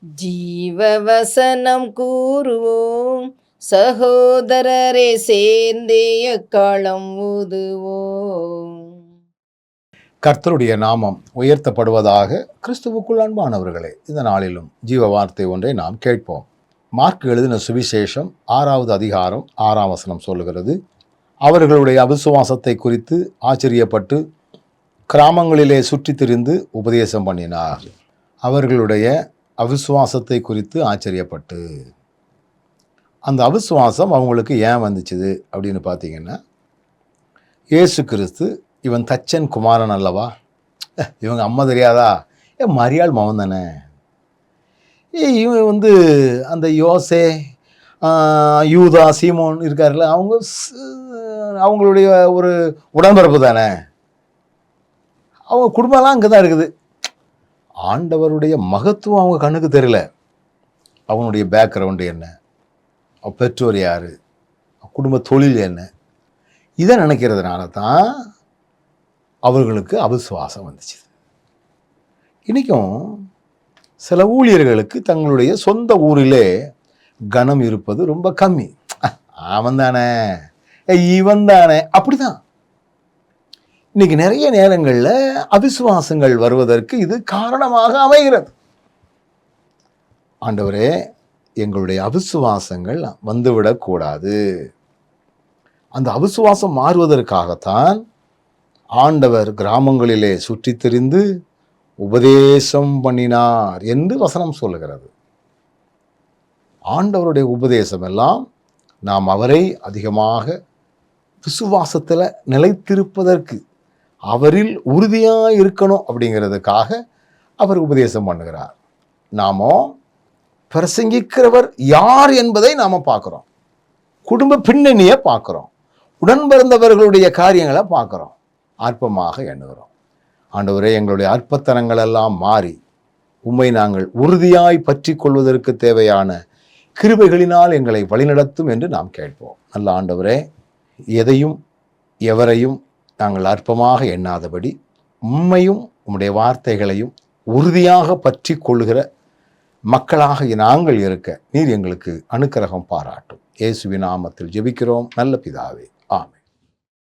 ஜீவவசனம் கூறுவோம், சகோதரரே சேர்ந்தே எக்காலம் ஊதுவோம். கர்த்தருடைய நாமம் உயர்த்தப்படுவதாக. கிறிஸ்துவுக்குள் அன்பானவர்களே, இந்த நாளிலும் ஜீவ வார்த்தை ஒன்றை நாம் கேட்போம். மார்க் எழுதின சுவிசேஷம் 6வது அதிகாரம் 6ஆம் வசனம் சொல்லுகிறது, அவர்களுடைய அவிசுவாசத்தை குறித்து ஆச்சரியப்பட்டு கிராமங்களிலே சுற்றி திரிந்து உபதேசம் பண்ணினார். அவர்களுடைய அவிசுவாசத்தை குறித்து ஆச்சரியப்பட்டு, அந்த அவிசுவாசம் அவங்களுக்கு ஏன் வந்துச்சுது அப்படின்னு பார்த்தீங்கன்னா, இயேசு கிறிஸ்து இவன் தச்சன் குமாரன் அல்லவா, இவங்க அம்மா தெரியாதா, மரியாள் மகன் தானே, இவன் அந்த யோசே, யூதா, சீமோன் இருக்காருல்ல, அவங்களுடைய ஒரு உடன்பிறப்பு தானே, அவங்க குடும்பம்லாம் அங்கே தான் இருக்குது. ஆண்டவருடைய மகத்துவம் அவங்க கண்ணுக்கு தெரியல. அவனுடைய பேக்ரவுண்டு என்ன, பெற்றோர் யார், குடும்ப தொழில் என்ன, இதை நினைக்கிறதுனால தான் அவர்களுக்கு அவிசுவாசம் வந்துச்சு. இன்றைக்கும் சில ஊழியர்களுக்கு தங்களுடைய சொந்த ஊரிலே கனம் இருப்பது ரொம்ப கம்மி. அவன் தானே, இவன் தானே, அப்படிதான். இன்னைக்கு நிறைய நேரங்களில் அவிசுவாசங்கள் வருவதற்கு இது காரணமாக அமைகிறது. ஆண்டவரே, எங்களுடைய அவிசுவாசங்கள் வந்துவிடக்கூடாது. அந்த அவிசுவாசம் மாறுவதற்காகத்தான் ஆண்டவர் கிராமங்களிலே சுற்றி திரிந்து உபதேசம் பண்ணினார் என்று வசனம் சொல்லுகிறது. ஆண்டவருடைய உபதேசம் எல்லாம் நாம் அவரை அதிகமாக விசுவாசத்தில் நிலைத்திருப்பதற்கு, அவரில் உறுதியாக இருக்கணும் அப்படிங்கிறதுக்காக அவர் உபதேசம் பண்ணுகிறார். நாமோ பிரசங்கிக்கிறவர் யார் என்பதை நாம் பார்க்குறோம், குடும்ப பின்னணியை பார்க்குறோம், உடன் பிறந்தவர்களுடைய காரியங்களை பார்க்குறோம், அற்பமாக எண்ணுகிறோம். ஆண்டவரே, எங்களுடைய அற்பத்தனங்கள் எல்லாம் மாறி உம்மை நாங்கள் உறுதியாய் பற்றி கொள்வதற்கு தேவையான கிருபைகளினால் எங்களை வழிநடத்தும் என்று நாம் கேட்போம். நல்ல ஆண்டவரே, எதையும் எவரையும் நாங்கள் அற்பமாக எண்ணாதபடி உம்மையும் உம்முடைய வார்த்தைகளையும் உறுதியாக பற்றி கொள்ளுகிற மக்களாக நாங்கள் இருக்க நீர் எங்களுக்கு அனுக்கிரகம் பாராட்டும். இயேசுவின் நாமத்தில் ஜெபிக்கிறோம் நல்ல பிதாவே.